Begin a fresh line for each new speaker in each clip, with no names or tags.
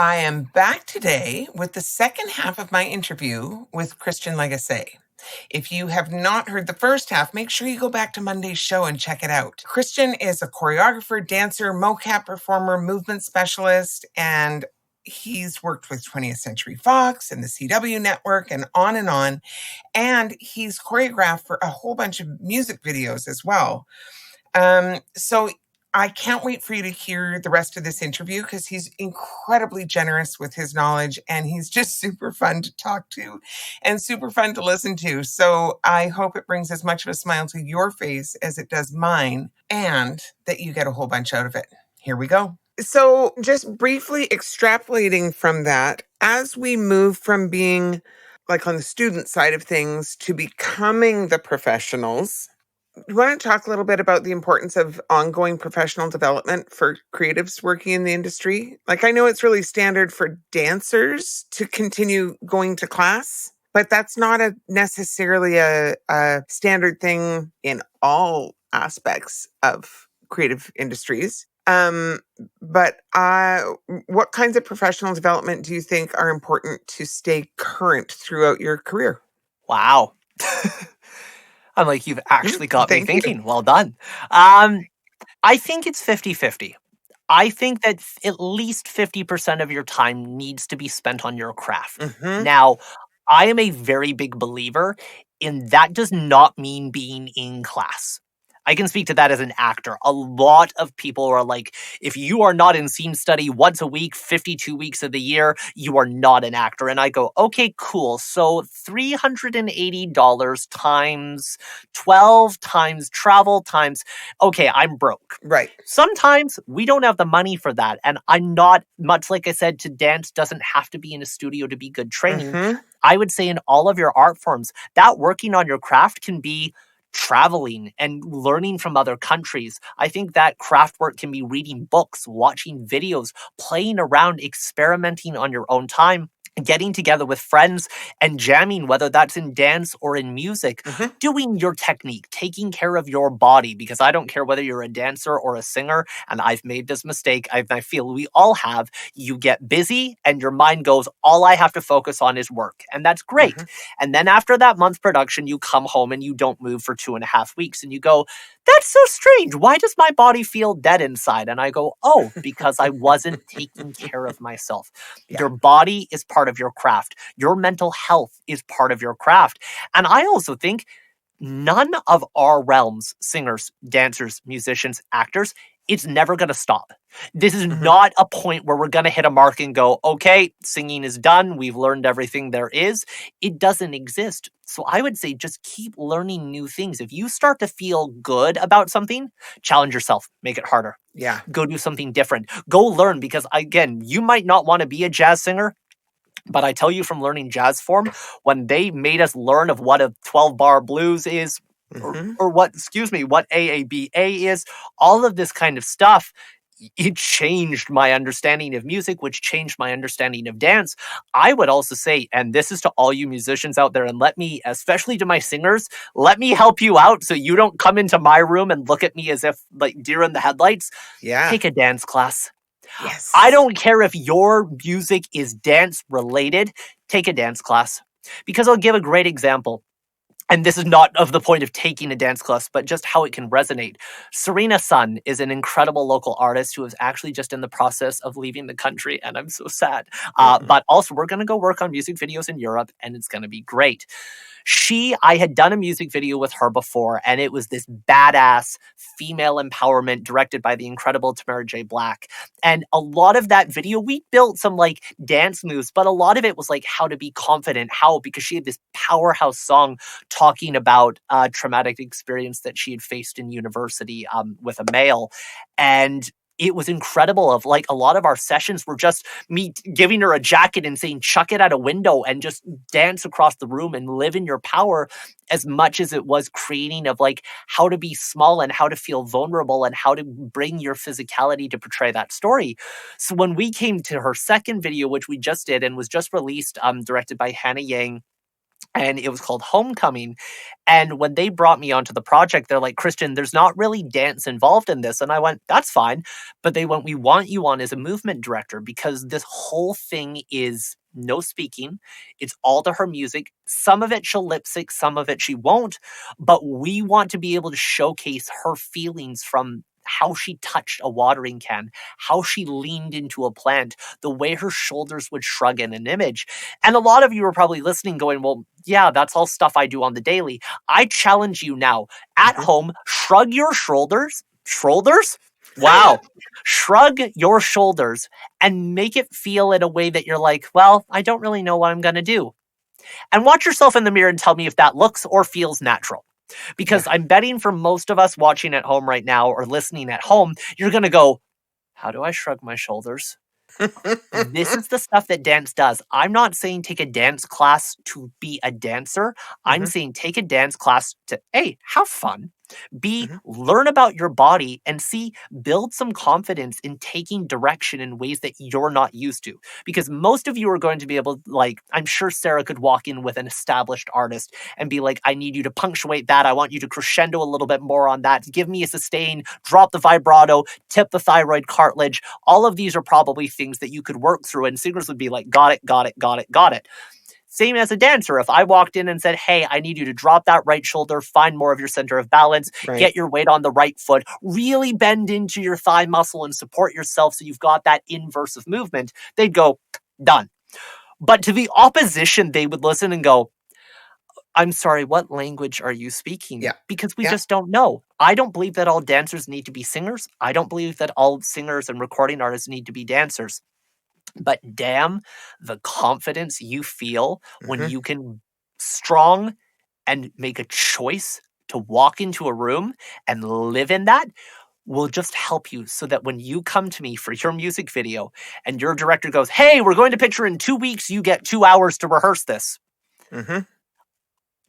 I am back today with the second half of my interview with Christian Lagasse. If you have not heard the first half, make sure you go back to Monday's show and check it out. Christian is a choreographer, dancer, mocap performer, movement specialist, and he's worked with 20th Century Fox and the CW network and on and on. And he's choreographed for a whole bunch of music videos as well. So I can't wait for you to hear the rest of this interview because he's incredibly generous with his knowledge and he's just super fun to talk to and super fun to listen to. So I hope it brings as much of a smile to your face as it does mine and that you get a whole bunch out of it. Here we go. So just briefly extrapolating from that, as we move from being like on the student side of things to becoming the professionals, you want to talk a little bit about the importance of ongoing professional development for creatives working in the industry? Like, I know it's really standard for dancers to continue going to class, but that's not necessarily a standard thing in all aspects of creative industries. But what kinds of professional development do you think are important to stay current throughout your career?
Wow. I'm like, you've actually got me
Thank you.
thinking. Well done. I think it's 50-50. I think that at least 50% of your time needs to be spent on your craft.
Mhm.
Now, I am a very big believer in that does not mean being in class. I can speak to that as an actor. A lot of people are like, if you are not in scene study once a week, 52 weeks of the year, you are not an actor. And I go, okay, cool. So $380 times 12 times travel times, okay, I'm broke.
Right.
Sometimes we don't have the money for that. And I'm not, much like I said, to dance doesn't have to be in a studio to be good training.
Mhm.
I would say in all of your art forms, that working on your craft can be traveling and learning from other countries. I think that craft work can be reading books, watching videos, playing around, experimenting on your own time, getting together with friends and jamming, whether that's in dance or in music,
Mhm.
doing your technique, taking care of your body, because I don't care whether you're a dancer or a singer, and I've made this mistake, I feel we all have. You get busy and your mind goes, all I have to focus on is work, and that's great.
Mhm.
And then after that month's production, you come home and you don't move for 2.5 weeks, and you go, that's so strange. Why does my body feel dead inside? And I go, oh, because I wasn't taking care of myself.
Yeah.
Your body is part of your craft. Your mental health is part of your craft. And I also think none of our realms, singers, dancers, musicians, actors, it's never going to stop. This is
Mhm.
not a point where we're going to hit a mark and go, okay, singing is done. We've learned everything there is. It doesn't exist. So I would say just keep learning new things. If you start to feel good about something, challenge yourself, make it harder.
Yeah.
Go do something different. Go learn, because again, you might not want to be a jazz singer, but I tell you from learning jazz form, when they made us learn of what a 12-bar blues is,
Mhm.
or what AABA is, all of this kind of stuff, it changed my understanding of music, which changed my understanding of dance. I would also say, and this is to all you musicians out there, and let me, especially to my singers, let me help you out so you don't come into my room and look at me as if like deer in the headlights.
Yeah.
Take a dance class.
Yes.
I don't care if your music is dance related, take a dance class. Because I'll give a great example. And this is not of the point of taking a dance class, but just how it can resonate. Serena Sun is an incredible local artist who is actually just in the process of leaving the country, and I'm so sad. But also, we're going to go work on music videos in Europe, and it's going to be great. I had done a music video with her before, and it was this badass female empowerment directed by the incredible Tamara J. Black. And a lot of that video, we built some like dance moves, but a lot of it was like how to be confident, because she had this powerhouse song talking about a traumatic experience that she had faced in university with a male. And it was incredible. Of like, a lot of our sessions were just me giving her a jacket and saying, chuck it out a window and just dance across the room and live in your power, as much as it was creating of like how to be small and how to feel vulnerable and how to bring your physicality to portray that story. So when we came to her second video, which we just did and was just released, directed by Hannah Yang, and it was called Homecoming. And when they brought me onto the project, they're like, Christian, there's not really dance involved in this. And I went, that's fine. But they went, we want you on as a movement director because this whole thing is no speaking. It's all to her music. Some of it she'll lip sync, some of it she won't. But we want to be able to showcase her feelings from how she touched a watering can, how she leaned into a plant, the way her shoulders would shrug in an image. And a lot of you are probably listening going, well, yeah, that's all stuff I do on the daily. I challenge you now at home, shrug your shoulders. Shoulders? Wow. Shrug your shoulders and make it feel in a way that you're like, well, I don't really know what I'm going to do. And watch yourself in the mirror and tell me if that looks or feels natural. Because I'm betting for most of us watching at home right now or listening at home, you're going to go, how do I shrug my shoulders? This is the stuff that dance does. I'm not saying take a dance class to be a dancer. I'm saying take a dance class to A, have fun, B, learn about your body, and C, build some confidence in taking direction in ways that you're not used to. Because most of you are going to be able, like, I'm sure Sarah could walk in with an established artist and be like, I need you to punctuate that. I want you to crescendo a little bit more on that. Give me a sustain, drop the vibrato, tip the thyroid cartilage. All of these are probably things that you could work through, and singers would be like, got it, got it, got it, got it. Same as a dancer. If I walked in and said, hey, I need you to drop that right shoulder, find more of your center of balance, get your weight on the right foot, really bend into your thigh muscle and support yourself so you've got that inverse of movement, they'd go, done. But to the opposition, they would listen and go, I'm sorry, what language are you speaking?
Yeah.
Because we just don't know. I don't believe that all dancers need to be singers. I don't believe that all singers and recording artists need to be dancers. But damn, the confidence you feel when you can strong and make a choice to walk into a room and live in that will just help you so that when you come to me for your music video and your director goes, hey, we're going to picture in 2 weeks, you get 2 hours to rehearse this.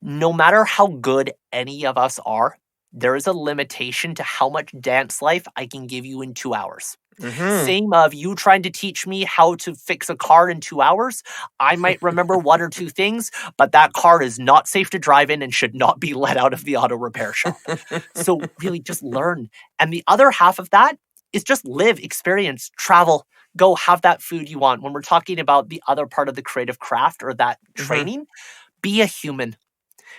No matter how good any of us are, there is a limitation to how much dance life I can give you in 2 hours. Same of you trying to teach me how to fix a car in 2 hours. I might remember 1 or 2 things, but that car is not safe to drive in and should not be let out of the auto repair shop. So really just learn. And the other half of that is just live, experience, travel, go have that food you want. When we're talking about the other part of the creative craft or that training, be a human.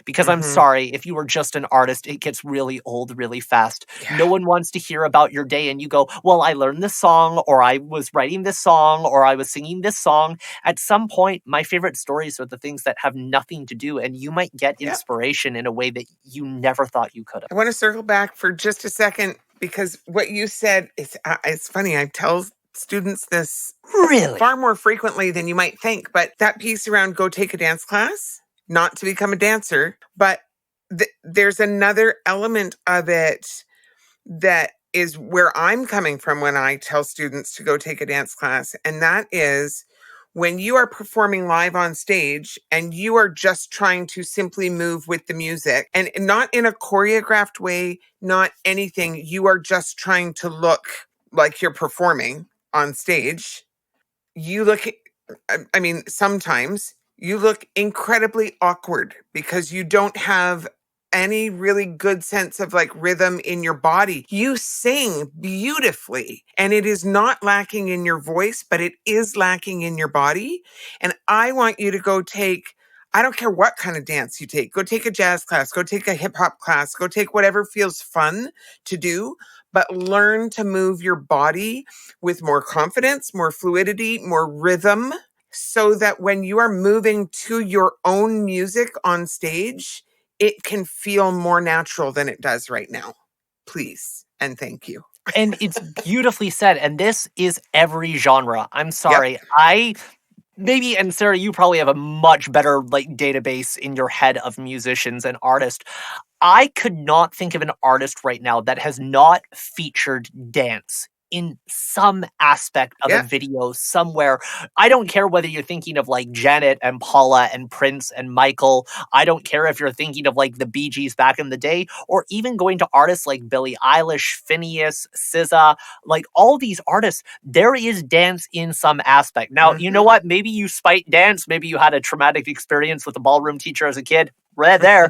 Because I'm sorry, if you were just an artist, it gets really old really fast. No one wants to hear about your day and you go, well, I learned this song, or I was writing this song, or I was singing this song. At some point, my favorite stories are the things that have nothing to do, and you might get inspiration in a way that you never thought you could have.
I want to circle back for just a second because what you said is it's funny. I tell students this
Really?
far more frequently than you might think, but that piece around go take a dance class, not to become a dancer, but there's another element of it that is where I'm coming from when I tell students to go take a dance class. And that is when you are performing live on stage and you are just trying to simply move with the music and not in a choreographed way, not anything. You are just trying to look like you're performing on stage. You look, I mean, sometimes you look incredibly awkward because you don't have any really good sense of like rhythm in your body. You sing beautifully and it is not lacking in your voice, but it is lacking in your body. And I want you to go take, I don't care what kind of dance you take, go take a jazz class, go take a hip hop class, go take whatever feels fun to do, but learn to move your body with more confidence, more fluidity, more rhythm, so that when you are moving to your own music on stage, it can feel more natural than it does right now. Please and thank you.
And it's beautifully said. And this is every genre. I'm sorry. Maybe, and Sarah, you probably have a much better like database in your head of musicians and artists. I could not think of an artist right now that has not featured dance in some aspect of a
Yeah.
video somewhere. I don't care whether you're thinking of like Janet and Paula and Prince and Michael. I don't care if you're thinking of like the Bee Gees back in the day, or even going to artists like Billie Eilish, Phineas, SZA, like all these artists. There is dance in some aspect. Now, you know
Mhm.
what? Maybe you spite dance. Maybe you had a traumatic experience with a ballroom teacher as a kid. Right there.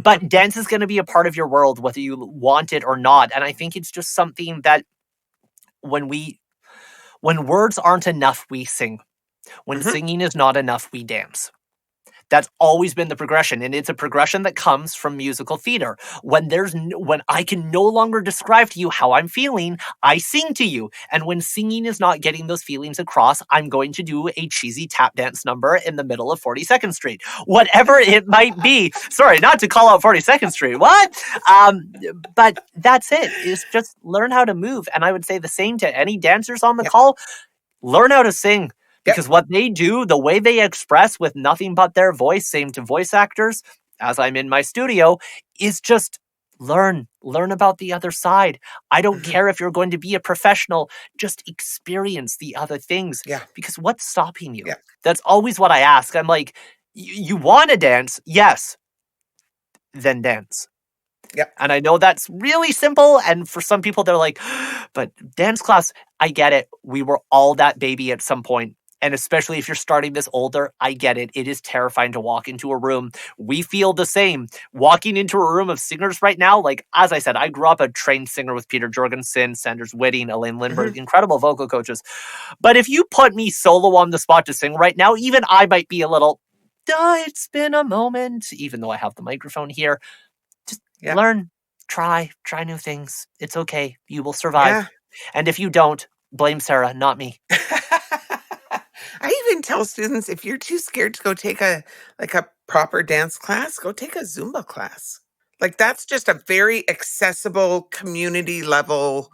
But dance is going to be a part of your world, whether you want it or not. And I think it's just something that when words aren't enough, we sing. When
Mhm.
singing is not enough, we dance. That's always been the progression, and it's a progression that comes from musical theater. When I can no longer describe to you how I'm feeling, I sing to you. And when singing is not getting those feelings across, I'm going to do a cheesy tap dance number in the middle of 42nd Street. Whatever it might be. Sorry, not to call out 42nd Street. What? But that's it. Is just learn how to move. And I would say the same to any dancers on the
Yep.
call. Learn how to sing.
Yep.
Because what they do, the way they express with nothing but their voice, same to voice actors, as I'm in my studio, is just learn about the other side. I don't
Mhm.
care if you're going to be a professional, just experience the other things.
Yeah.
Because what's stopping you?
Yeah.
That's always what I ask. I'm like, you want to dance? Yes. Then dance.
Yep.
And I know that's really simple. And for some people, they're like, but dance class, I get it. We were all that baby at some point. And especially if you're starting this older, I get it. It is terrifying to walk into a room. We feel the same. Walking into a room of singers right now, like, as I said, I grew up a trained singer with Peter Jorgensen, Sanders Whitting, Elaine
Mhm.
Lindbergh, incredible vocal coaches. But if you put me solo on the spot to sing right now, even I might be a little, it's been a moment, even though I have the microphone here. Just
Yeah.
learn, try new things. It's okay. You will survive.
Yeah.
And if you don't, blame Sarah, not me.
I even tell students, if you're too scared to go take a proper dance class, go take a Zumba class. Like, that's just a very accessible community level.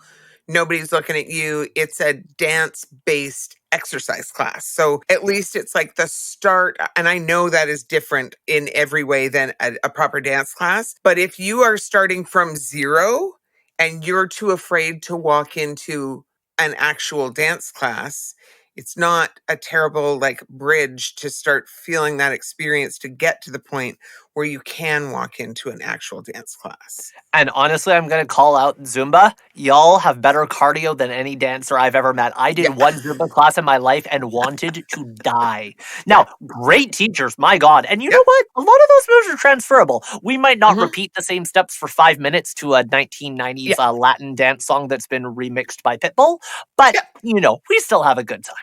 Nobody's looking at you. It's a dance-based exercise class. So at least it's like the start. And I know that is different in every way than a proper dance class. But if you are starting from zero and you're too afraid to walk into an actual dance class, it's not a terrible like bridge to start feeling that experience to get to the point where you can walk into an actual dance class.
And honestly, I'm going to call out Zumba. Y'all have better cardio than any dancer I've ever met. I did
Yeah.
one Zumba class in my life and wanted to die.
Yeah.
Now, great teachers, my God. And you
Yeah.
know what? A lot of those moves are transferable. We might not
Mhm.
repeat the same steps for 5 minutes to a 1990s
Yeah.
Latin dance song that's been remixed by Pitbull, but,
Yeah.
we still have a good time.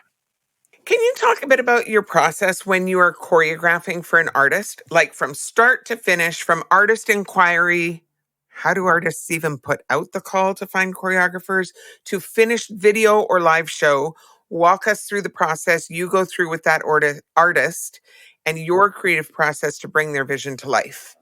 Can you talk a bit about your process when you are choreographing for an artist? Like from start to finish, from artist inquiry, how do artists even put out the call to find choreographers, to finished video or live show? Walk us through the process you go through with that artist and your creative process to bring their vision to life.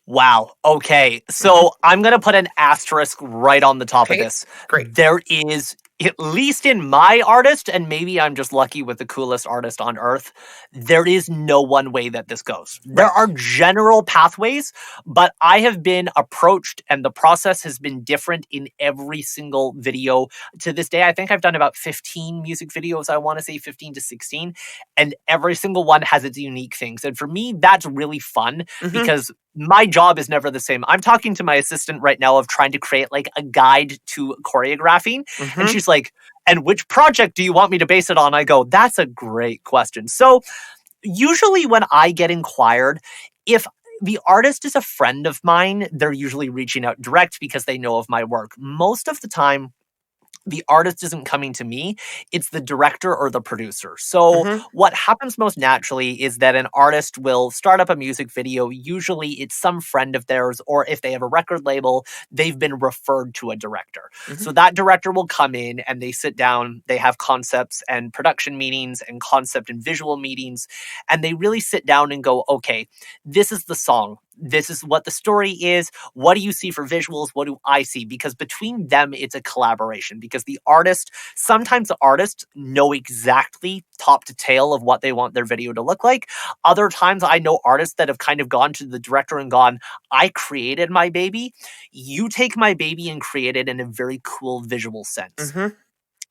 Wow. Okay.
Mhm.
So I'm going to put an asterisk right on the top of
Okay,
this.
great.
There is, at least in my artist, and maybe I'm just lucky with the coolest artist on earth, there is no one way that this goes. There
Right.
are general pathways, but I have been approached and the process has been different in every single video. To this day, I think I've done about 15 music videos. I want to say 15 to 16, and every single one has its unique things. And for me, that's really fun
Mhm.
because my job is never the same. I'm talking to my assistant right now of trying to create like a guide to choreographing. And
Mhm.
she's like, and which project do you want me to base it on? I go, that's a great question. So usually when I get inquired, if the artist is a friend of mine, they're usually reaching out direct because they know of my work. Most of the time, the artist isn't coming to me, it's the director or the producer. So,
Mhm.
what happens most naturally is that an artist will start up a music video. Usually, it's some friend of theirs, or if they have a record label, they've been referred to a director.
Mhm.
So, that director will come in and they sit down, they have concepts and production meetings and concept and visual meetings, and they really sit down and go, okay, this is the song. This is what the story is. What do you see for visuals? What do I see? Because between them, it's a collaboration. Because sometimes the artists know exactly top to tail of what they want their video to look like. Other times, I know artists that have kind of gone to the director and gone, I created my baby. You take my baby and create it in a very cool visual sense.
Mm-hmm.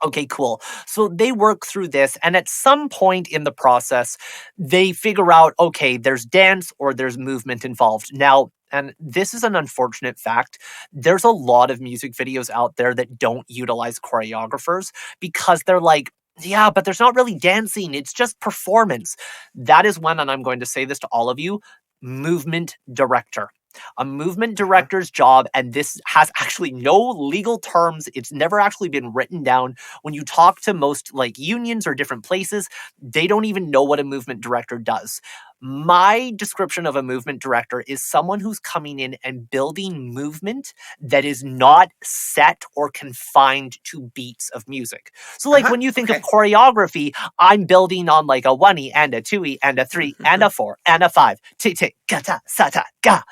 Okay, cool. So they work through this, and at some point in the process, they figure out, okay, there's dance or there's movement involved. Now, and this is an unfortunate fact, there's a lot of music videos out there that don't utilize choreographers because they're like, yeah, but there's not really dancing. It's just performance. That is when, and I'm going to say this to all of you, movement director. A movement director's job, and this has actually no legal terms. It's never actually been written down. When you talk to most like unions or different places, they don't even know what a movement director does. My description of a movement director is someone who's coming in and building movement that is not set or confined to beats of music. So like when you think of
Okay.
choreography, I'm building on like a 1E and a 2E and a 3 and a 4 and a 5. Tick tick ga ta sa ta ga.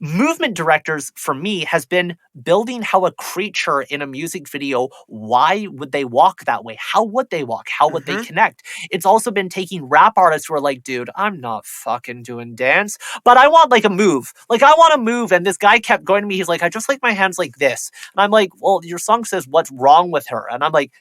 Movement directors for me has been building how a creature in a music video, why would they walk that way? How would they walk? How would they
Mm-hmm.
connect? It's also been taking rap artists who are like, dude, I'm not fucking doing dance, but I want like a move. Like I want to move. And this guy kept going to me. He's like, I just like my hands like this. And I'm like, well, your song says what's wrong with her. And I'm like,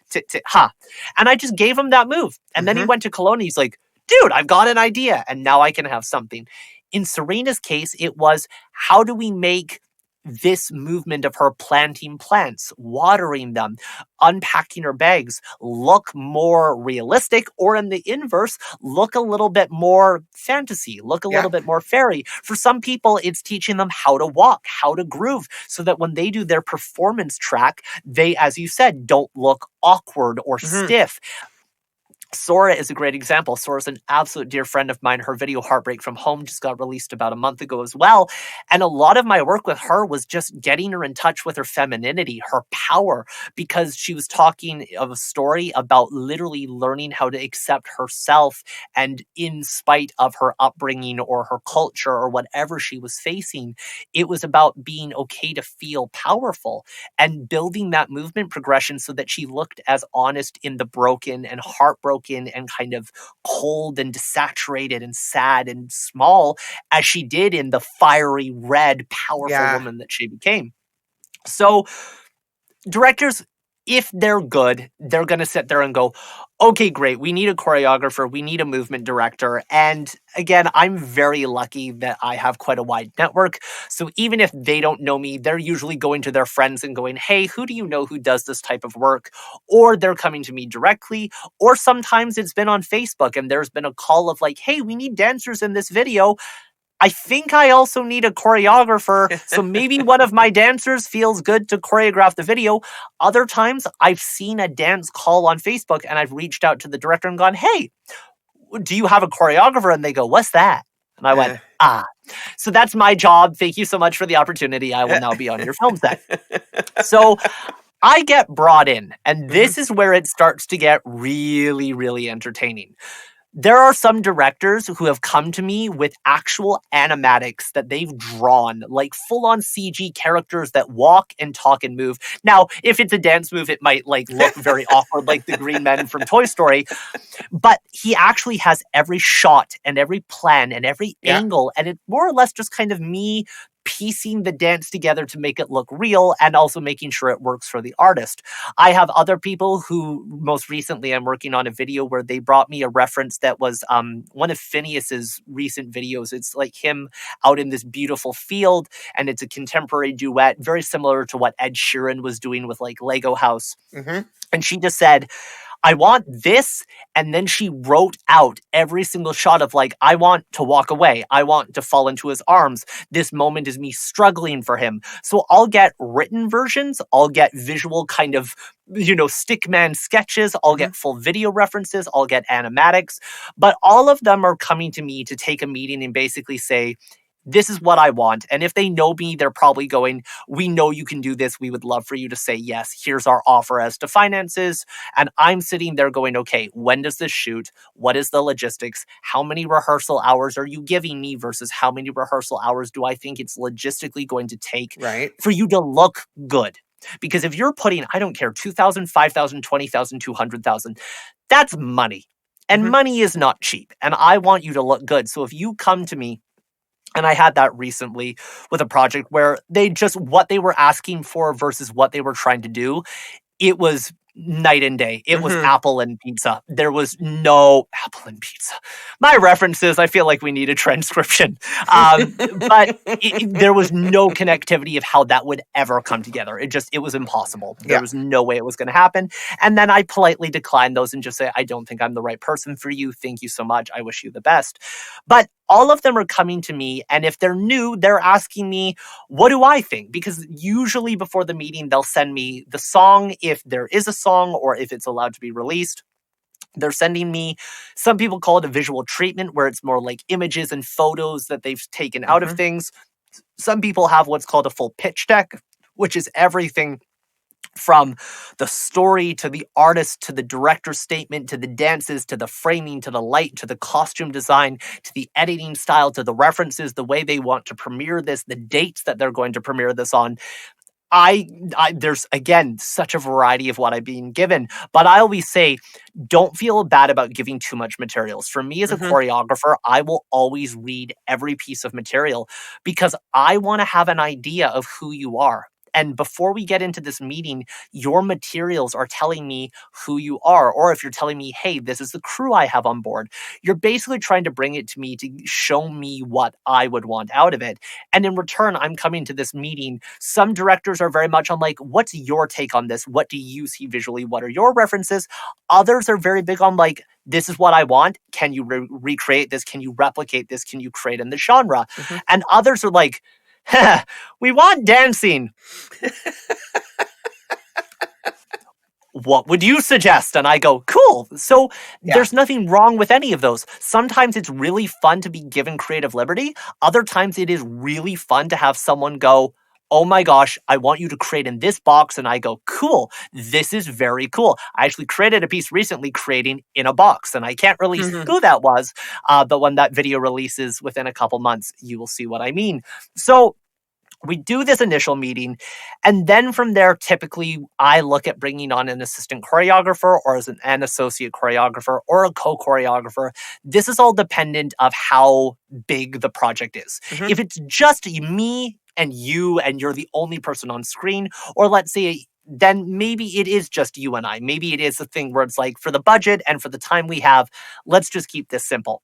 ha. And I just gave him that move. And then he
Mm-hmm.
went to Cologne. He's like, dude, I've got an idea. And now I can have something. In Serena's case, it was, how do we make this movement of her planting plants, watering them, unpacking her bags, look more realistic, or in the inverse, look a little bit more fantasy, look a
Yeah.
little bit more fairy? For some people, it's teaching them how to walk, how to groove, so that when they do their performance track, they, as you said, don't look awkward or
Mm-hmm.
stiff. Sorah is a great example. Sorah's an absolute dear friend of mine. Her video Heartbreak from Home just got released about a month ago as well. And a lot of my work with her was just getting her in touch with her femininity, her power, because she was talking of a story about literally learning how to accept herself. And in spite of her upbringing or her culture or whatever she was facing, it was about being okay to feel powerful and building that movement progression so that she looked as honest in the broken and heartbroken and kind of cold and desaturated and sad and small as she did in the fiery red powerful
Yeah.
woman that she became. So directors, if they're good, they're going to sit there and go, okay, great. We need a choreographer. We need a movement director. And again, I'm very lucky that I have quite a wide network. So even if they don't know me, they're usually going to their friends and going, hey, who do you know who does this type of work? Or they're coming to me directly. Or sometimes it's been on Facebook and there's been a call of like, hey, we need dancers in this video. I think I also need a choreographer, so maybe one of my dancers feels good to choreograph the video. Other times, I've seen a dance call on Facebook and I've reached out to the director and gone, hey, do you have a choreographer? And they go, what's that? And I went, so that's my job. Thank you so much for the opportunity. I will now be on your film set. So I get brought in, and this is where it starts to get really, really entertaining. There are some directors who have come to me with actual animatics that they've drawn, like full-on CG characters that walk and talk and move. Now, if it's a dance move, it might like look very awkward, like the green men from Toy Story. But he actually has every shot and every plan and every angle, and it's more or less just kind of me piecing the dance together to make it look real and also making sure it works for the artist. I have other people who, most recently, I'm working on a video where they brought me a reference that was one of Phineas's recent videos. It's like him out in this beautiful field, and it's a contemporary duet, very similar to what Ed Sheeran was doing with like Lego House. And she just said, I want this. And then she wrote out every single shot of like, I want to walk away. I want to fall into his arms. This moment is me struggling for him. So I'll get written versions. I'll get visual kind of, stickman sketches. I'll get full video references. I'll get animatics. But all of them are coming to me to take a meeting and basically say, this is what I want. And if they know me, they're probably going, we know you can do this. We would love for you to say yes. Here's our offer as to finances. And I'm sitting there going, okay, when does this shoot? What is the logistics? How many rehearsal hours are you giving me versus how many rehearsal hours do I think it's logistically going to take
Right.
for you to look good? Because if you're putting, I don't care, 2,000, 5,000, 20,000, 200,000, that's money. And
Mhm.
money is not cheap. And I want you to look good. So if you come to me, and I had that recently with a project where they just, what they were asking for versus what they were trying to do, it was night and day. It was
Mhm.
apple and pizza. There was no apple and pizza. My references, I feel like we need a transcription. But there was no connectivity of how that would ever come together. It was impossible. There
Yeah.
was no way it was going to happen. And then I politely declined those and just say, I don't think I'm the right person for you. Thank you so much. I wish you the best. But all of them are coming to me. And if they're new, they're asking me, what do I think? Because usually before the meeting, they'll send me the song, if there is a song or if it's allowed to be released. They're sending me, some people call it a visual treatment, where it's more like images and photos that they've taken out of
Mhm.
things. Some people have what's called a full pitch deck, which is everything from the story to the artist to the director's statement to the dances to the framing to the light to the costume design to the editing style to the references, the way they want to premiere this, the dates that they're going to premiere this on. There's again such a variety of what I'm being given, but I always say, don't feel bad about giving too much materials. For me as a
Mhm.
choreographer, I will always read every piece of material because I want to have an idea of who you are. And before we get into this meeting, your materials are telling me who you are. Or if you're telling me, hey, this is the crew I have on board, you're basically trying to bring it to me to show me what I would want out of it. And in return, I'm coming to this meeting. Some directors are very much on like, what's your take on this? What do you see visually? What are your references? Others are very big on like, this is what I want. Can you recreate this? Can you replicate this? Can you create in the genre?
Mhm.
And others are like, we want dancing. What would you suggest? And I go, cool. So
Yeah.
there's nothing wrong with any of those. Sometimes it's really fun to be given creative liberty. Other times it is really fun to have someone go, oh my gosh, I want you to create in this box. And I go, cool. This is very cool. I actually created a piece recently creating in a box, and I can't release
Mhm.
who that was. But when that video releases within a couple months, you will see what I mean. So we do this initial meeting, and then from there, typically, I look at bringing on an assistant choreographer or as an associate choreographer or a co-choreographer. This is all dependent of how big the project is.
Mhm.
If it's just me and you're the only person on screen, or let's say then maybe it is just you and I. Maybe it is a thing where it's like, for the budget and for the time we have, let's just keep this simple.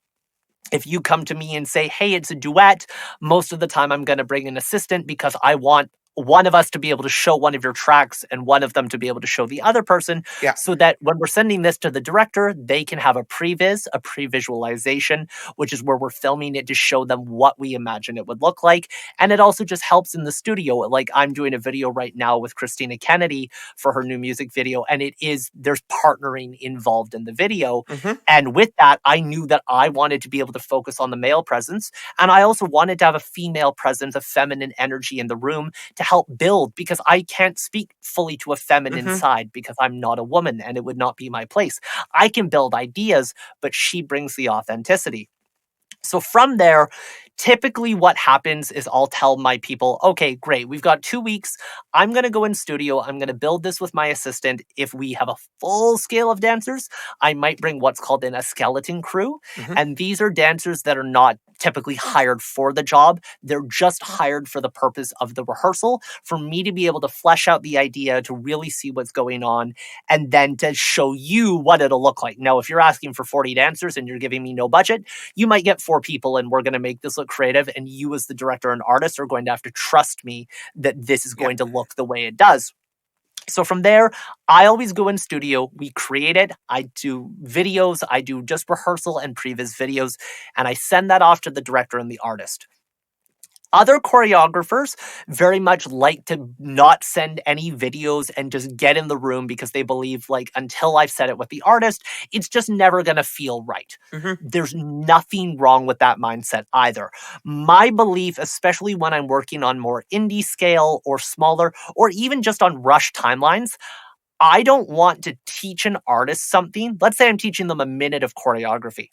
If you come to me and say, hey, it's a duet, most of the time I'm going to bring an assistant because I want one of us to be able to show one of your tracks and one of them to be able to show the other person,
Yeah.
so that when we're sending this to the director, they can have a previs, a pre-visualization, which is where we're filming it to show them what we imagine it would look like. And it also just helps in the studio. Like, I'm doing a video right now with Christina Kennedy for her new music video, and there's partnering involved in the video.
Mhm.
And with that, I knew that I wanted to be able to focus on the male presence. And I also wanted to have a female presence, a feminine energy in the room to help build, because I can't speak fully to a feminine
Mhm.
side because I'm not a woman and it would not be my place. I can build ideas, but she brings the authenticity. So from there, typically what happens is I'll tell my people, okay, great, we've got 2 weeks. I'm going to go in studio. I'm going to build this with my assistant. If we have a full scale of dancers, I might bring what's called a skeleton crew.
Mhm.
And these are dancers that are not typically hired for the job. They're just hired for the purpose of the rehearsal, for me to be able to flesh out the idea, to really see what's going on, and then to show you what it'll look like. Now, if you're asking for 40 dancers and you're giving me no budget, you might get 4 people and we're going to make this look creative. And you, as the director and artist, are going to have to trust me that this is
Yeah.
going to look the way it does. So from there, I always go in studio, we create it, I do videos, I do just rehearsal and previs videos, and I send that off to the director and the artist. Other choreographers very much like to not send any videos and just get in the room because they believe, like, until I've said it with the artist, it's just never going to feel right. There's nothing wrong with that mindset either. My belief, especially when I'm working on more indie scale or smaller, or even just on rush timelines, I don't want to teach an artist something. Let's say I'm teaching them a minute of choreography.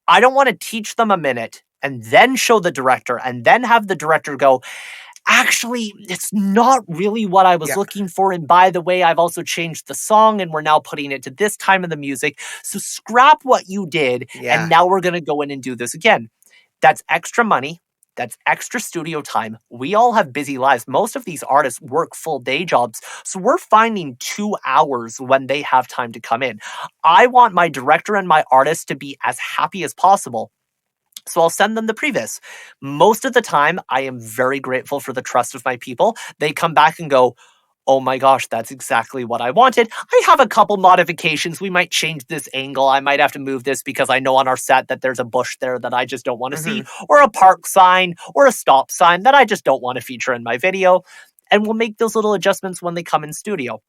I don't want to teach them a minute and then show the director and then have the director go, actually, it's not really what I was looking for. And by the way, I've also changed the song and we're now putting it to this time of the music. So scrap what you did. And now we're going to go in and do this again. That's extra money. That's extra studio time. We all have busy lives. Most of these artists work full day jobs. So we're finding 2 hours when they have time to come in. I want my director and my artist to be as happy as possible. So I'll send them the previs. Most of the time, I am very grateful for the trust of my people. They come back and go, oh my gosh, that's exactly what I wanted. I have a couple modifications. We might change this angle. I might have to move this because I know on our set that there's a bush there that I just don't want to see, or a park sign, or a stop sign that I just don't want to feature in my video. And we'll make those little adjustments when they come in studio.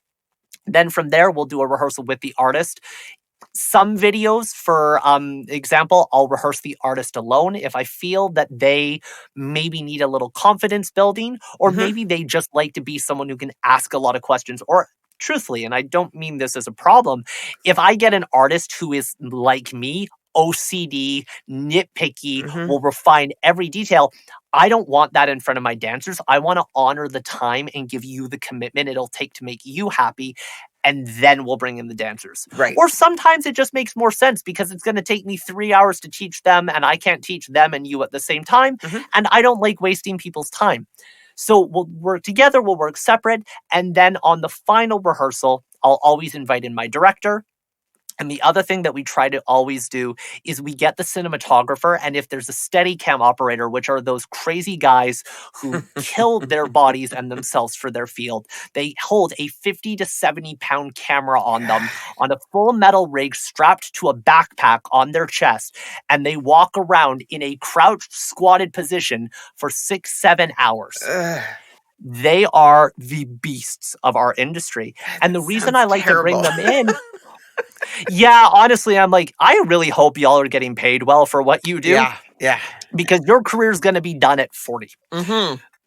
Then from there, we'll do a rehearsal with the artist. Some videos, for example, I'll rehearse the artist alone if I feel that they maybe need a little confidence building, or maybe they just like to be someone who can ask a lot of questions. Or truthfully, and I don't mean this as a problem, if I get an artist who is like me, OCD, nitpicky, will refine every detail, I don't want that in front of my dancers. I want to honor the time and give you the commitment it'll take to make you happy, and then we'll bring in the dancers. Or sometimes it just makes more sense because it's going to take me 3 hours to teach them, and I can't teach them and you at the same time, and I don't like wasting people's time. So we'll work together, we'll work separate, and then on the final rehearsal, I'll always invite in my director. And the other thing that we try to always do is we get the cinematographer, and if there's a steady cam operator, which are those crazy guys who kill their bodies and themselves for their field, they hold a 50 to 70 pound camera on them on a full metal rig strapped to a backpack on their chest, and they walk around in a crouched, squatted position for 6-7 hours. They are the beasts of our industry. And the reason I like to bring them in... Yeah, honestly, I'm like, I really hope y'all are getting paid well for what you do.
Yeah.
Because your career is going to be done at 40.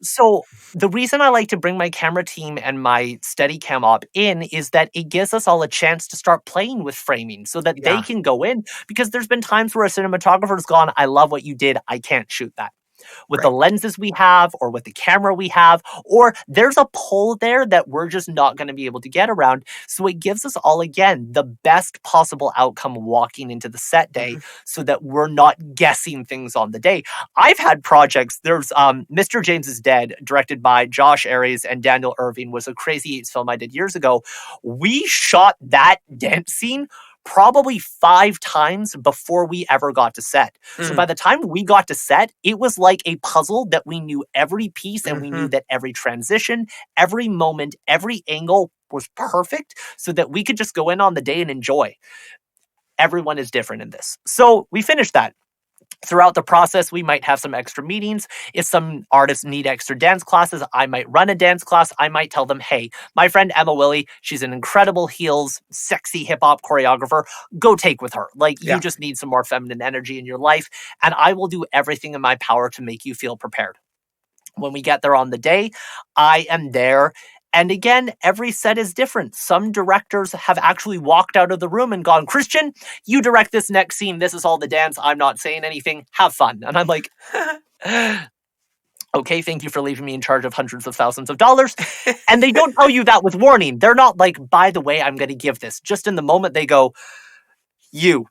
So the reason I like to bring my camera team and my Steadicam op in is that it gives us all a chance to start playing with framing so that they can go in. Because there's been times where a cinematographer's gone, I love what you did, I can't shoot that. With the lenses we have, or with the camera we have, or there's a pole there that we're just not going to be able to get around. So it gives us all, again, the best possible outcome walking into the set day so that we're not guessing things on the day. I've had projects, there's Mr. James is Dead, directed by Josh Aries and Daniel Irving, was a Crazy Eights film I did years ago. We shot that dance scene probably 5 times before we ever got to set. So by the time we got to set, it was like a puzzle that we knew every piece, and we knew that every transition, every moment, every angle was perfect so that we could just go in on the day and enjoy. Everyone is different in this. So we finished that. Throughout the process, we might have some extra meetings. If some artists need extra dance classes, I might run a dance class. I might tell them, hey, my friend Emma Willie, she's an incredible heels, sexy hip-hop choreographer. Go take with her. Like, you just need some more feminine energy in your life, and I will do everything in my power to make you feel prepared. When we get there on the day, I am there. And again, every set is different. Some directors have actually walked out of the room and gone, Christian, you direct this next scene. This is all the dance. I'm not saying anything. Have fun. And I'm like, okay, thank you for leaving me in charge of hundreds of thousands of dollars. And they don't tell you that with warning. They're not like, by the way, I'm going to give this. Just in the moment, they go, you.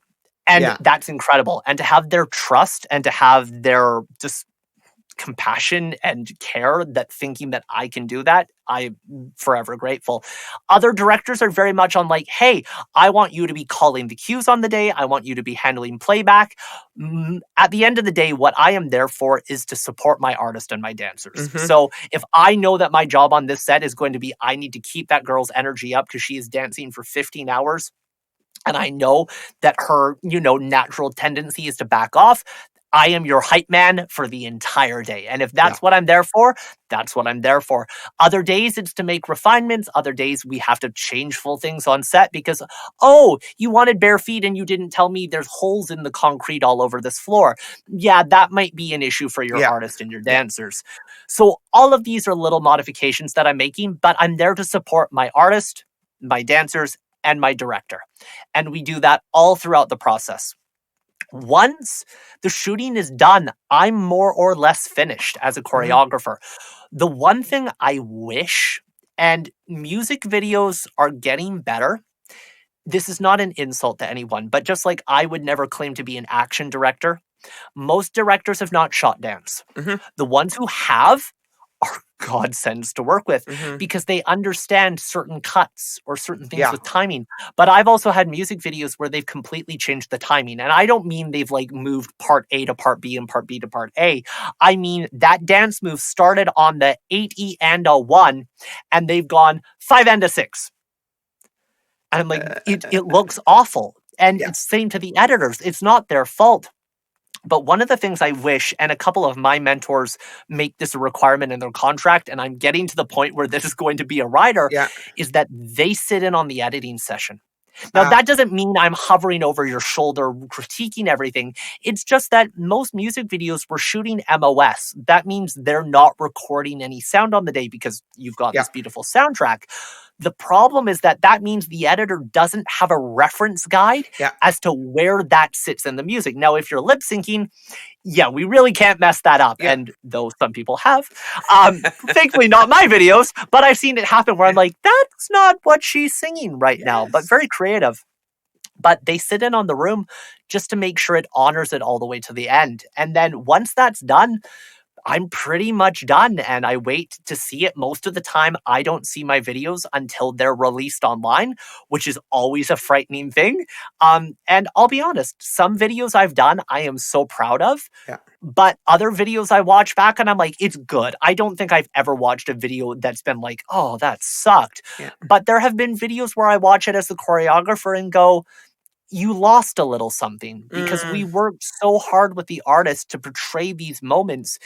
And that's incredible. And to have their trust and to have their just compassion and care, that thinking that I can do that, I'm forever grateful. Other directors are very much on like, hey, I want you to be calling the cues on the day. I want you to be handling playback. At the end of the day, what I am there for is to support my artist and my dancers. So if I know that my job on this set is going to be, I need to keep that girl's energy up because she is dancing for 15 hours, and I know that her, natural tendency is to back off, I am your hype man for the entire day. And if that's
Yeah.
what I'm there for, that's what I'm there for. Other days it's to make refinements. Other days we have to change full things on set because, oh, you wanted bare feet and you didn't tell me there's holes in the concrete all over this floor. Yeah, that might be an issue for your
Yeah.
artist and your
Yeah.
dancers. So all of these are little modifications that I'm making, but I'm there to support my artist, my dancers, and my director. And we do that all throughout the process. Once the shooting is done, I'm more or less finished as a choreographer. The one thing I wish, and music videos are getting better, this is not an insult to anyone, but just like I would never claim to be an action director, most directors have not shot dance. The ones who have are godsends to work with because they understand certain cuts or certain things with timing. But I've also had music videos where they've completely changed the timing. And I don't mean they've like moved part A to part B and part B to part A. I mean that dance move started on the 8E and a 1 and they've gone 5 and a 6. And I'm like, it looks awful. And it's same to the editors. It's not their fault. But one of the things I wish, and a couple of my mentors make this a requirement in their contract, and I'm getting to the point where this is going to be a rider, is that they sit in on the editing session. Now, that doesn't mean I'm hovering over your shoulder, critiquing everything. It's just that most music videos were shooting MOS. That means they're not recording any sound on the day because you've got this beautiful soundtrack. The problem is that means the editor doesn't have a reference guide as to where that sits in the music. Now, if you're lip syncing, we really can't mess that up. And though some people have, thankfully not my videos, but I've seen it happen where I'm like, that's not what she's singing right now, but very creative. But they sit in on the room just to make sure it honors it all the way to the end. And then once that's done, I'm pretty much done and I wait to see it. Most of the time, I don't see my videos until they're released online, which is always a frightening thing. And I'll be honest, some videos I've done, I am so proud of. But other videos I watch back and I'm like, it's good. I don't think I've ever watched a video that's been like, oh, that sucked. But there have been videos where I watch it as the choreographer and go, you lost a little something because we worked so hard with the artist to portray these moments.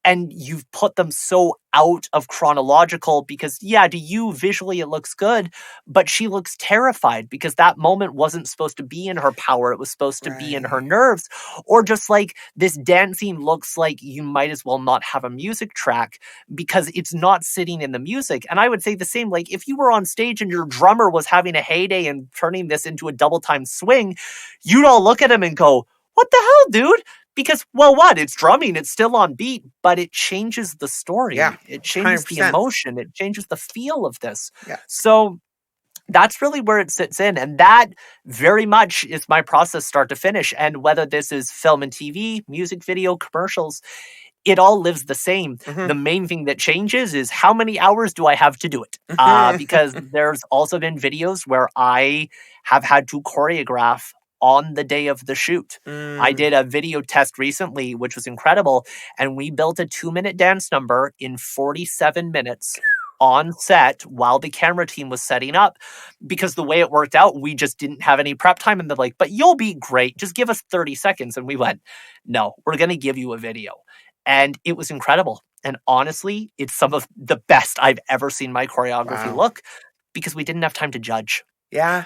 And you've put them so out of chronological because, to you, visually it looks good, but she looks terrified because that moment wasn't supposed to be in her power. It was supposed to be in her nerves. Or just like this dancing looks like you might as well not have a music track because it's not sitting in the music. And I would say the same, like if you were on stage and your drummer was having a heyday and turning this into a double time swing, you'd all look at him and go, what the hell, dude? Because, well, what? It's drumming. It's still on beat, but it changes the story. It changes 100%. The emotion. It changes the feel of this. So that's really where it sits in. And that very much is my process start to finish. And whether this is film and TV, music video, commercials, it all lives the same. The main thing that changes is how many hours do I have to do it? Because there's also been videos where I have had to choreograph on the day of the shoot. I did a video test recently, which was incredible. And we built a 2-minute dance number in 47 minutes on set while the camera team was setting up. Because the way it worked out, we just didn't have any prep time. And they're like, but you'll be great. Just give us 30 seconds. And we went, no, we're going to give you a video. And it was incredible. And honestly, it's some of the best I've ever seen my choreography look because we didn't have time to judge.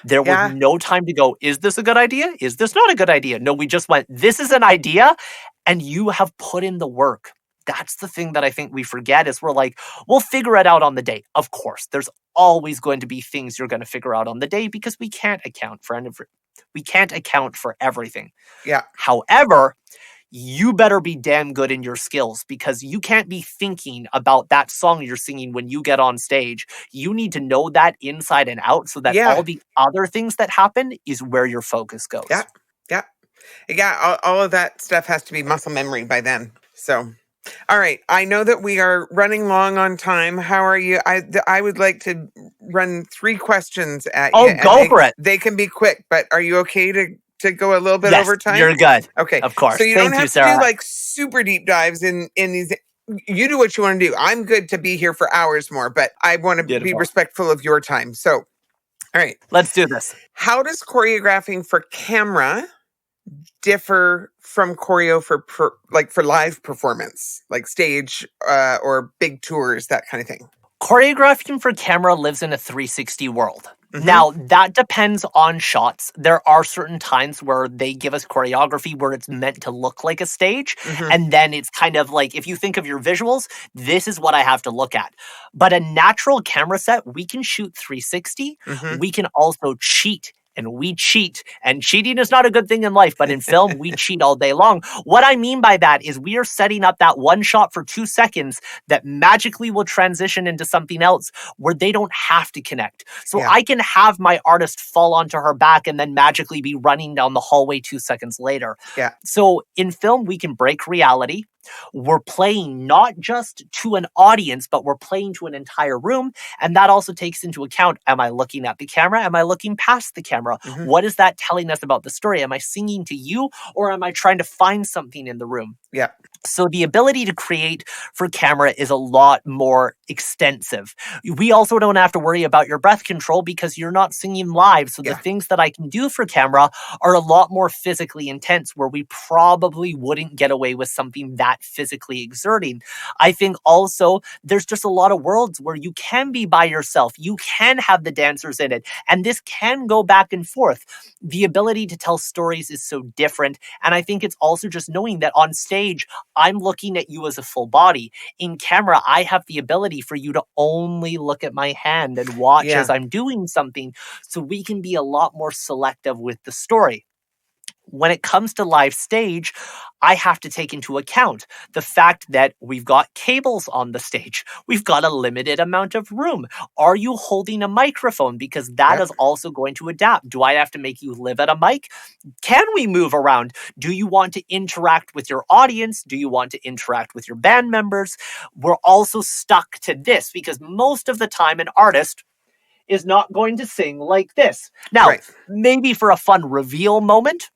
There was no time to go, is this a good idea? Is this not a good idea? No, we just went, this is an idea, and you have put in the work. That's the thing that I think we forget is we're like, we'll figure it out on the day. Of course, there's always going to be things you're going to figure out on the day because we can't account for everything. However, you better be damn good in your skills because you can't be thinking about that song you're singing when you get on stage. You need to know that inside and out so that all the other things that happen is where your focus goes.
All of that stuff has to be muscle memory by then. So, all right. I know that we are running long on time. How are you? I would like to run 3 questions at you.
Oh, go for it.
They can be quick, but are you okay to go a little bit over time?
You're good.
Okay.
Of course.
So you don't have to do like super deep dives in these. You do what you want to do. I'm good to be here for hours more, but I want to be respectful of your time. So, all right.
Let's do this.
How does choreographing for camera differ from choreo for for live performance, like stage or big tours, that kind of thing?
Choreographing for camera lives in a 360 world.
Mm-hmm.
Now, that depends on shots. There are certain times where they give us choreography where it's meant to look like a stage.
Mm-hmm.
And then it's kind of like, if you think of your visuals, this is what I have to look at. But a natural camera set, we can shoot 360.
Mm-hmm.
We can also cheat. And we cheat. And cheating is not a good thing in life, but in film, we cheat all day long. What I mean by that is we are setting up that one shot for 2 seconds that magically will transition into something else where they don't have to connect. So
Yeah.
I can have my artist fall onto her back and then magically be running down the hallway 2 seconds later.
Yeah.
So in film, we can break reality. We're playing not just to an audience, but we're playing to an entire room. And that also takes into account, am I looking at the camera? Am I looking past the camera?
Mm-hmm.
What is that telling us about the story? Am I singing to you or am I trying to find something in the room?
Yeah.
So the ability to create for camera is a lot more extensive. We also don't have to worry about your breath control because you're not singing live. So the
Yeah.
things that I can do for camera are a lot more physically intense where we probably wouldn't get away with something that physically exerting. I think also there's just a lot of worlds where you can be by yourself. You can have the dancers in it. And this can go back and forth. The ability to tell stories is so different. And I think it's also just knowing that on stage, I'm looking at you as a full body. In camera, I have the ability for you to only look at my hand and watch
Yeah.
as I'm doing something. So we can be a lot more selective with the story. When it comes to live stage, I have to take into account the fact that we've got cables on the stage. We've got a limited amount of room. Are you holding a microphone? Because that
Yep.
is also going to adapt. Do I have to make you live at a mic? Can we move around? Do you want to interact with your audience? Do you want to interact with your band members? We're also stuck to this because most of the time an artist is not going to sing like this. Now,
Right.
maybe for a fun reveal moment,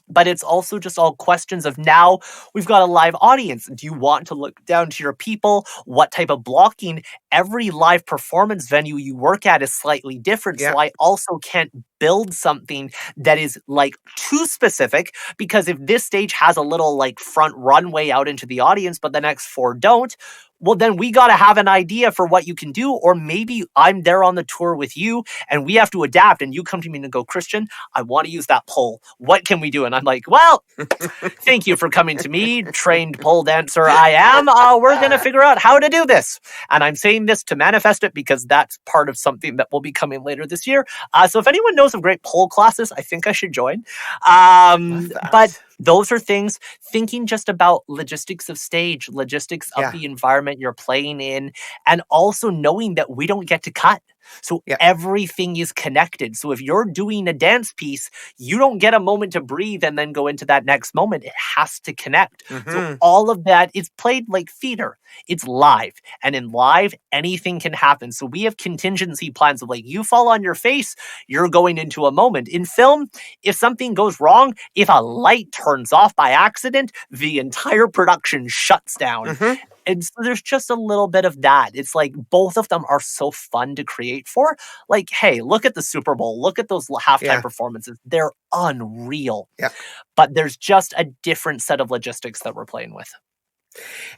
but it's also just all questions of now we've got a live audience. Do you want to look down to your people? What type of blocking? Every live performance venue you work at is slightly different.
Yeah.
So I also can't build something that is like too specific because if this stage has a little like front runway out into the audience, but the next 4 don't, well, then we got to have an idea for what you can do. Or maybe I'm there on the tour with you and we have to adapt. And you come to me and go, Christian, I want to use that pole. What can we do? And I'm like, well, thank you for coming to me, trained pole dancer I am. We're going to figure out how to do this. And I'm saying this to manifest it because that's part of something that will be coming later this year. So if anyone knows of great pole classes, I think I should join. But those are things, thinking just about logistics of stage, logistics of the environment you're playing in, and also knowing that we don't get to cut. So everything is connected. So if you're doing a dance piece, you don't get a moment to breathe and then go into that next moment. It has to connect.
Mm-hmm.
So all of that is played like theater. It's live. And in live, anything can happen. So we have contingency plans of like, you fall on your face, you're going into a moment. In film, if something goes wrong, if a light turns off by accident, the entire production shuts down.
Mm-hmm.
And so there's just a little bit of that. It's like both of them are so fun to create for. Like, hey, look at the Super Bowl. Look at those halftime performances. They're unreal.
Yeah.
But there's just a different set of logistics that we're playing with.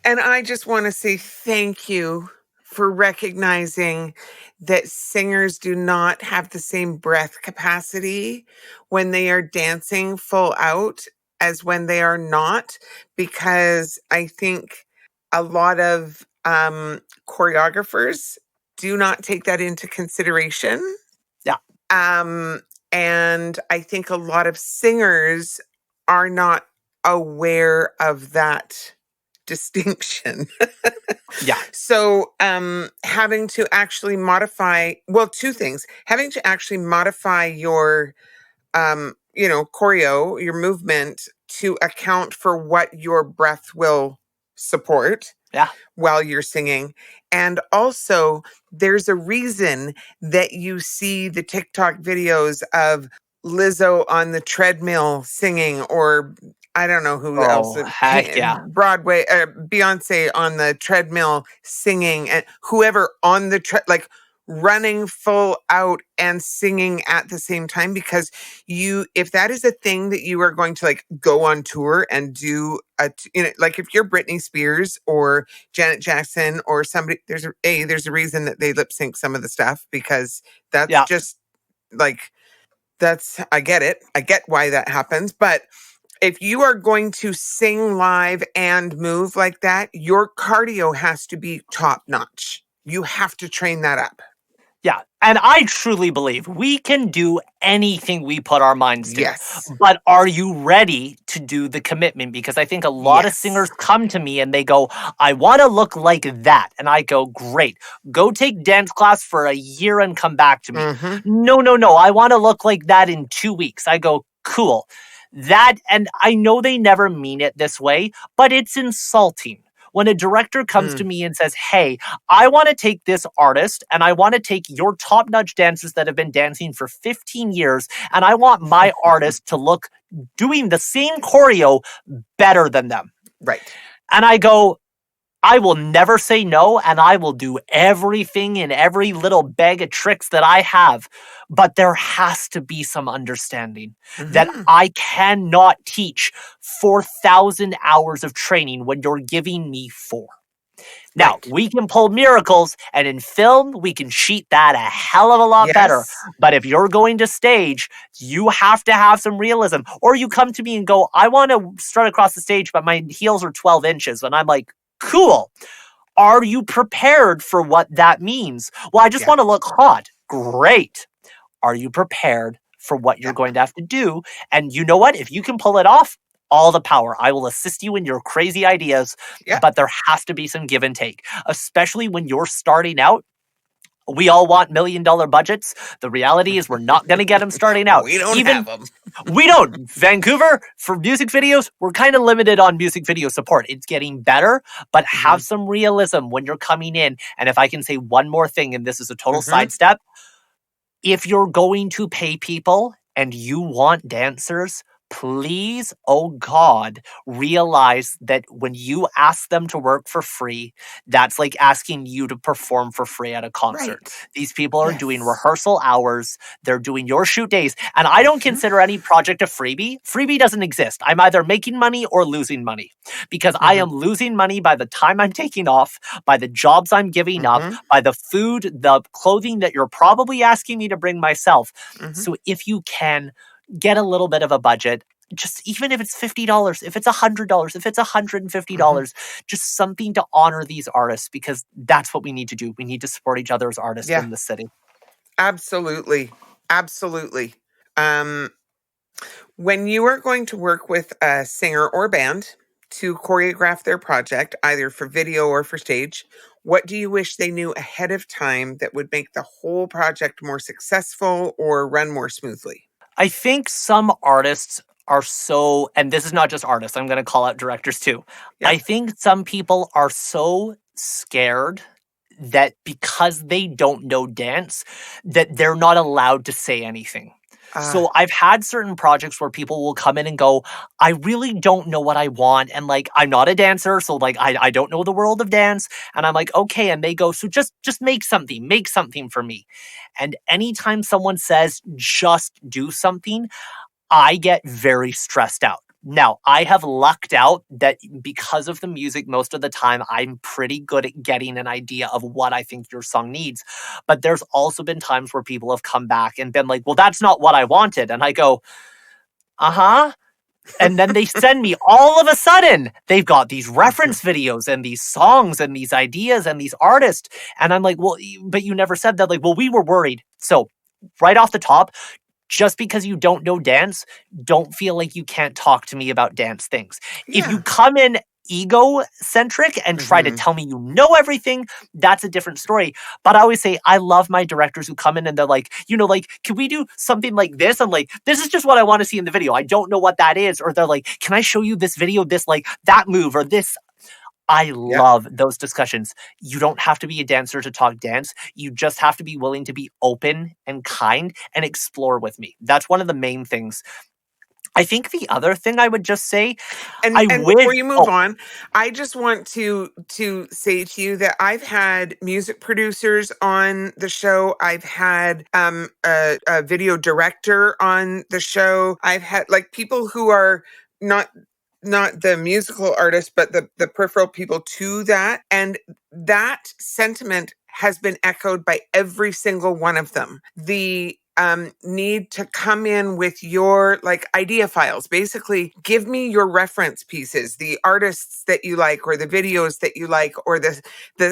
And I just want to say thank you for recognizing that singers do not have the same breath capacity when they are dancing full out as when they are not, because I think a lot of choreographers do not take that into consideration.
Yeah.
And I think a lot of singers are not aware of that distinction.
Yeah.
So having to actually modify, well, 2 things. Having to actually modify your choreo, your movement to account for what your breath will support while you're singing. And also, there's a reason that you see the TikTok videos of Lizzo on the treadmill singing, or I don't know who else, Broadway, Beyonce on the treadmill singing, and whoever on the like running full out and singing at the same time, because if that is a thing that you are going to like go on tour and do like if you're Britney Spears or Janet Jackson or somebody, there's a reason that they lip sync some of the stuff, because that's
Yeah.
just like, I get it. I get why that happens. But if you are going to sing live and move like that, your cardio has to be top notch. You have to train that up.
Yeah, and I truly believe we can do anything we put our minds to.
Yes.
But are you ready to do the commitment? Because I think a lot of singers
Yes.
come to me and they go, I want to look like that. And I go, great. Go take dance class for a year and come back to me.
Mm-hmm.
No. I want to look like that in 2 weeks. I go, cool. That, and I know they never mean it this way, but it's insulting when a director comes to me and says, hey, I want to take this artist and I want to take your top-notch dancers that have been dancing for 15 years and I want my artist to look doing the same choreo better than them.
Right.
And I go, I will never say no, and I will do everything in every little bag of tricks that I have. But there has to be some understanding that I cannot teach 4,000 hours of training when you're giving me 4. Now,
Right.
we can pull miracles, and in film, we can cheat that a hell of a lot better. But if you're going to stage, you have to have some realism. Or you come to me and go, I want to strut across the stage, but my heels are 12 inches. And I'm like, cool. Are you prepared for what that means? Well, I just want to look hot. Great. Are you prepared for what you're going to have to do? And you know what? If you can pull it off, all the power. I will assist you in your crazy ideas, but there has to be some give and take, especially when you're starting out. We all want $1 million budgets. The reality is we're not going to get them starting out.
We don't have them.
We don't. Vancouver, for music videos, we're kind of limited on music video support. It's getting better, but have some realism when you're coming in. And if I can say one more thing, and this is a total sidestep, if you're going to pay people and you want dancers, please, oh God, realize that when you ask them to work for free, that's like asking you to perform for free at a concert.
Right.
These people are doing rehearsal hours. They're doing your shoot days. And I don't consider any project a freebie. Freebie doesn't exist. I'm either making money or losing money, because I am losing money by the time I'm taking off, by the jobs I'm giving up, by the food, the clothing that you're probably asking me to bring myself. So if you can, get a little bit of a budget, just even if it's $50, if it's $100, if it's $150, just something to honor these artists, because that's what we need to do. We need to support each other as artists in the city.
Absolutely. Absolutely. When you are going to work with a singer or band to choreograph their project, either for video or for stage, what do you wish they knew ahead of time that would make the whole project more successful or run more smoothly?
I think some artists are so, and this is not just artists, I'm going to call out directors too. I think some people are so scared that because they don't know dance, that they're not allowed to say anything. So I've had certain projects where people will come in and go, I really don't know what I want. And like, I'm not a dancer. So like, I don't know the world of dance. And I'm like, okay. And they go, so just make something for me. And anytime someone says, just do something, I get very stressed out. Now, I have lucked out that because of the music, most of the time, I'm pretty good at getting an idea of what I think your song needs. But there's also been times where people have come back and been like, well, that's not what I wanted. And I go, and then they send me, all of a sudden, they've got these reference videos and these songs and these ideas and these artists. And I'm like, well, but you never said that. Like, well, we were worried. So right off the top, just because you don't know dance, don't feel like you can't talk to me about dance things. If you come in egocentric and try to tell me you know everything, that's a different story. But I always say, I love my directors who come in and they're like, can we do something like this? I'm like, this is just what I want to see in the video. I don't know what that is. Or they're like, can I show you this video, this, like that move or this? I love those discussions. You don't have to be a dancer to talk dance. You just have to be willing to be open and kind and explore with me. That's one of the main things I think the other thing I would just say,
And
I
before
wish.
you move
Oh,
on, I just want to say to you that I've had music producers on the show. I've had a video director on the show. I've had like people who are not not the musical artists, but the peripheral people to that. And that sentiment has been echoed by every single one of them. The need to come in with your like idea files. Basically, give me your reference pieces, the artists that you like, or the videos that you like, or the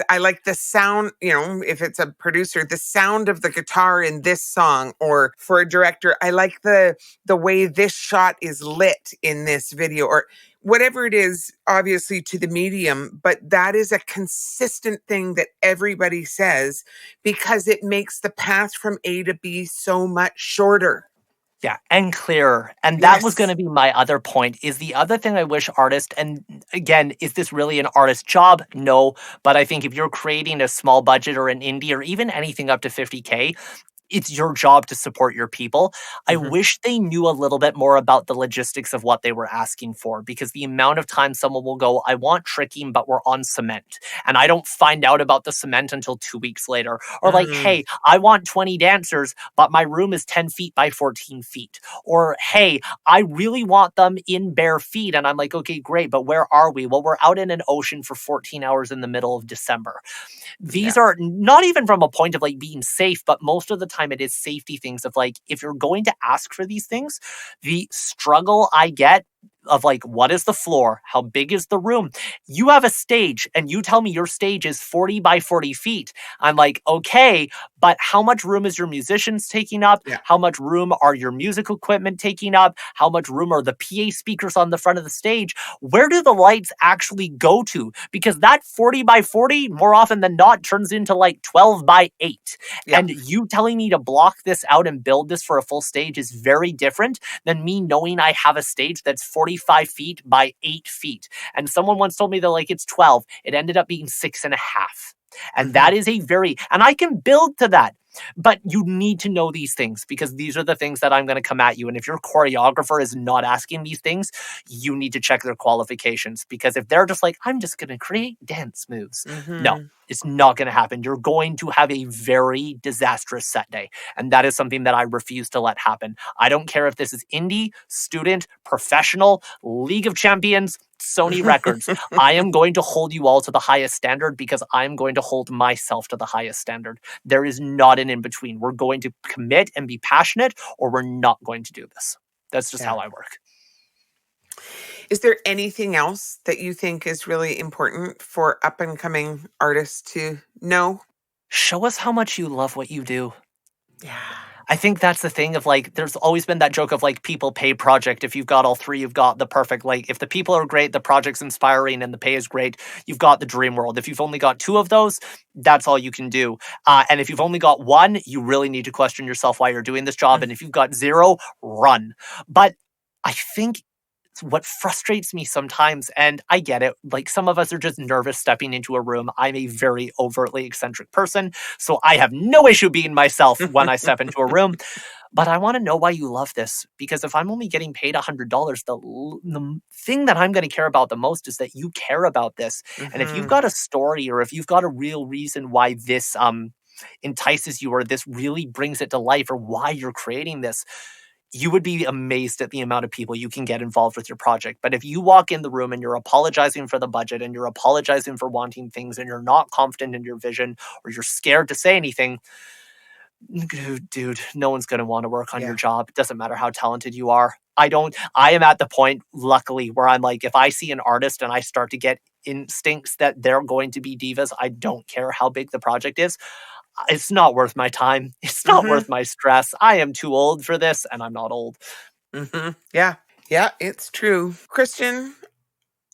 I like the sound, you know, if it's a producer, the sound of the guitar in this song, or for a director, I like the way this shot is lit in this video, or whatever it is, obviously to the medium, but that is a consistent thing that everybody says because it makes the path from A to B so much shorter.
yeah, and clearer. And that was going
Yes.
to be my other point. Is the other thing I wish artists, and again, is this really an artist job? No, but I think if you're creating a small budget or an indie or even anything up to 50K, it's your job to support your people. I
Mhm.
wish they knew a little bit more about the logistics of what they were asking for, because the amount of time someone will go, I want tricking, but we're on cement. And I don't find out about the cement until 2 weeks later. Or like,
Mm.
hey, I want 20 dancers, but my room is 10 feet by 14 feet. Or, hey, I really want them in bare feet. And I'm like, okay, great, but where are we? Well, we're out in an ocean for 14 hours in the middle of December. These
Yeah.
are not even from a point of like being safe, but most of the time it is safety things of like, if you're going to ask for these things, the struggle I get of like, what is the floor? How big is the room? You have a stage and you tell me your stage is 40 by 40 feet. I'm like, okay, but how much room is your musicians taking up?
Yeah.
How much room are your music equipment taking up? How much room are the PA speakers on the front of the stage? Where do the lights actually go to? Because that 40 by 40, more often than not, turns into like 12 by 8.
Yeah.
And you telling me to block this out and build this for a full stage is very different than me knowing I have a stage that's 45 feet by 8 feet. And someone once told me that like it's 12. It ended up being 6.5. And
Mhm.
that is a very, and I can build to that. But you need to know these things, because these are the things that I'm going to come at you. And if your choreographer is not asking these things, you need to check their qualifications. Because if they're just like, I'm just going to create dance moves, no,
Mhm.
it's not going to happen. You're going to have a very disastrous set day. And that is something that I refuse to let happen. I don't care if this is indie, student, professional, League of Champions, Sony Records. I am going to hold you all to the highest standard, because I'm going to hold myself to the highest standard. There is not an in between. We're going to commit and be passionate, or we're not going to do this. That's just
Yeah.
how I work.
Is there anything else that you think is really important for up and coming artists to know?
Show us how much you love what you do.
Yeah.
I think that's the thing of like, there's always been that joke of like, people pay project. If you've got all three, you've got the perfect, like, if the people are great, the project's inspiring, and the pay is great, you've got the dream world. If you've only got two of those, that's all you can do. And if you've only got one, you really need to question yourself why you're doing this job. And if you've got zero, run. But I think what frustrates me sometimes, and I get it, like some of us are just nervous stepping into a room. I'm a very overtly eccentric person, so I have no issue being myself when I step into a room. But I want to know why you love this, because if I'm only getting paid $100, the thing that I'm going to care about the most is that you care about this. And if you've
Mhm.
got a story, or if you've got a real reason why this entices you, or this really brings it to life, or why you're creating this, you would be amazed at the amount of people you can get involved with your project. But if you walk in the room and you're apologizing for the budget, and you're apologizing for wanting things, and you're not confident in your vision, or you're scared to say anything, dude, no one's going to want to work on your
Yeah.
job. It doesn't matter how talented you are. I am at the point, luckily, where I'm like, if I see an artist and I start to get instincts that they're going to be divas, I don't care how big the project is. It's not worth my time. It's not
Mhm.
worth my stress. I am too old for this, and I'm not old.
Mhm. Yeah. Yeah, it's true. Christian,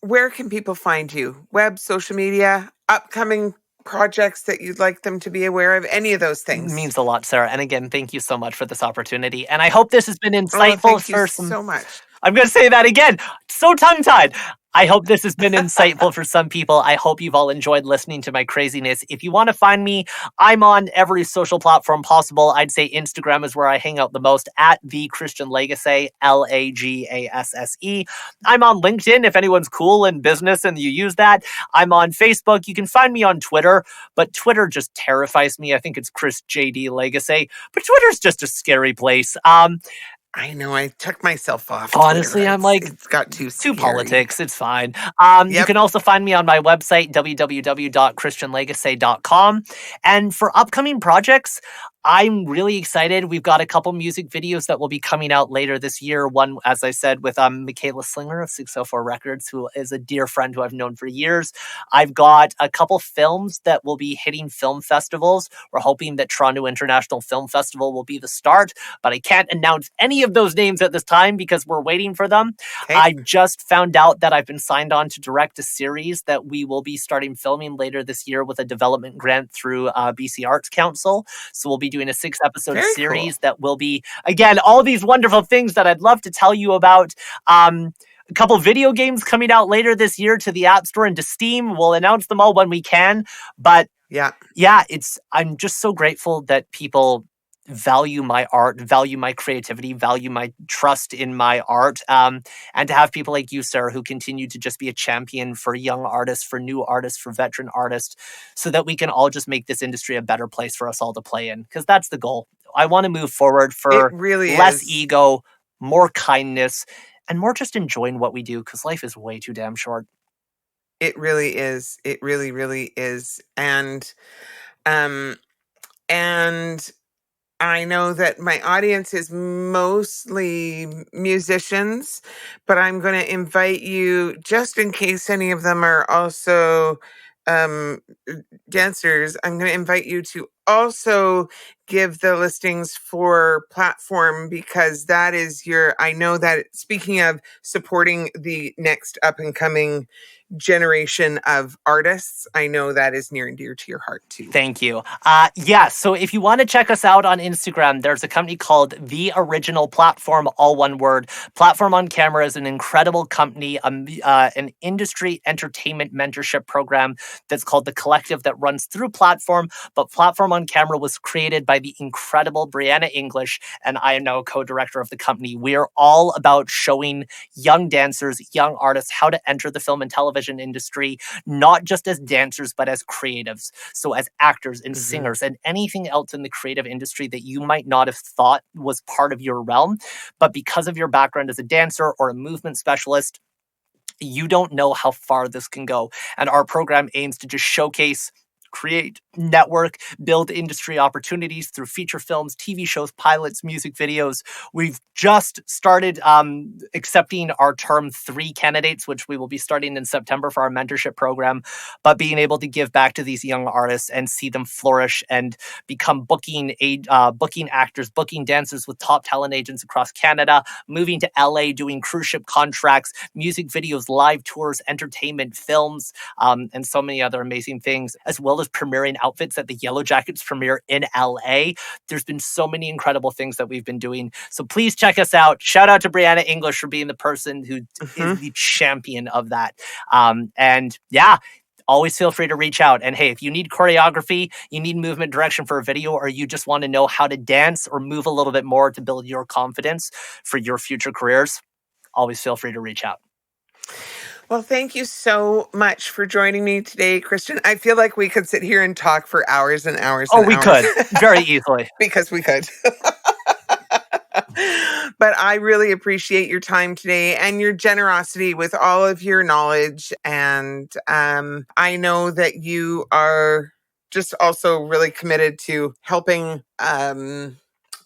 where can people find you? Web, social media, upcoming projects that you'd like them to be aware of? Any of those things?
Means a lot, Sarah. And again, thank you so much for this opportunity. And I hope this has been
Oh,
insightful
thank you
for some.
so much.
I'm going to say that again. So tongue tied. I hope this has been insightful for some people. I hope you've all enjoyed listening to my craziness. If you want to find me, I'm on every social platform possible. I'd say Instagram is where I hang out the most, at the Christian Lagasse, Lagasse. I'm on LinkedIn if anyone's cool in business and you use that. I'm on Facebook. You can find me on Twitter, but Twitter just terrifies me. I think it's Chris JD Lagasse, but Twitter's just a scary place.
I know, I took myself off
Honestly,
Twitter.
I'm like,
It's got too
to
scary.
politics. It's fine. You
Yep.
can also find me on my website, www.christianlagasse.com. And for upcoming projects, I'm really excited. We've got a couple music videos that will be coming out later this year. One, as I said, with Michaela Slinger of 604 Records, who is a dear friend who I've known for years. I've got a couple films that will be hitting film festivals. We're hoping that Toronto International Film Festival will be the start, but I can't announce any of those names at this time because we're waiting for them.
Okay.
I just found out that I've been signed on to direct a series that we will be starting filming later this year with a development grant through BC Arts Council. So we'll be doing a 6-episode
Very
series
cool.
that will be, again, all these wonderful things that I'd love to tell you about. A couple video games coming out later this year to the App Store and to Steam. We'll announce them all when we can. But
Yeah.
I'm just so grateful that people value my art, value my creativity, value my trust in my art. And to have people like you, Sarah, who continue to just be a champion for young artists, for new artists, for veteran artists, so that we can all just make this industry a better place for us all to play in. Because that's the goal. I want to move forward
It
for
really
less
is.
ego, more kindness, and more just enjoying what we do, because life is way too damn short.
It really is. It really, really is. And I know that my audience is mostly musicians, but I'm going to invite you, just in case any of them are also um, dancers, I'm going to invite you to also give the listings for platform, because that is I know that, speaking of supporting the next up and coming generation of artists, I know that is near and dear to your heart too.
Thank you. So if you want to check us out on Instagram, there's a company called The Original Platform, all one word. Platform on Camera is an incredible company, an industry entertainment mentorship program that's called The Collective that runs through Platform. But Platform on Camera was created by the incredible Brianna English, and I am now a co-director of the company. We are all about showing young dancers, young artists, how to enter the film and television industry, not just as dancers, but as creatives. So as actors and singers and anything else in the creative industry that you might not have thought was part of your realm, but because of your background as a dancer or a movement specialist, you don't know how far this can go. And our program aims to just showcase, create, network, build industry opportunities through feature films, TV shows, pilots, music videos. We've just started accepting our term 3 candidates, which we will be starting in September for our mentorship program. But being able to give back to these young artists and see them flourish and become booking actors, booking dancers with top talent agents across Canada, moving to LA, doing cruise ship contracts, music videos, live tours, entertainment, films, and so many other amazing things, as well as premiering outfits at the Yellow Jackets premiere in LA. There's been so many incredible things that we've been doing. So please check us out. Shout out to Brianna English for being the person who is the champion of that. Always feel free to reach out. And hey, if you need choreography, you need movement direction for a video, or you just want to know how to dance or move a little bit more to build your confidence for your future careers, always feel free to reach out.
Well, thank you so much for joining me today, Christian. I feel like we could sit here and talk for hours and hours and
we
hours.
could. Very easily.
Because we could. But I really appreciate your time today and your generosity with all of your knowledge. And I know that you are just also really committed to helping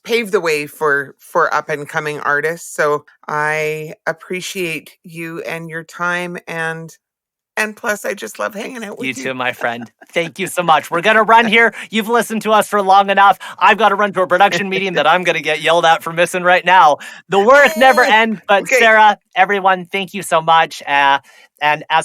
pave the way for up and coming artists. So I appreciate you and your time, and plus I just love hanging out with you.
You too, my friend. Thank you so much. We're going to run here. You've listened to us for long enough. I've got to run to a production meeting that I'm going to get yelled at for missing right now. The work never ends. But okay. Sarah, everyone, thank you so much. And as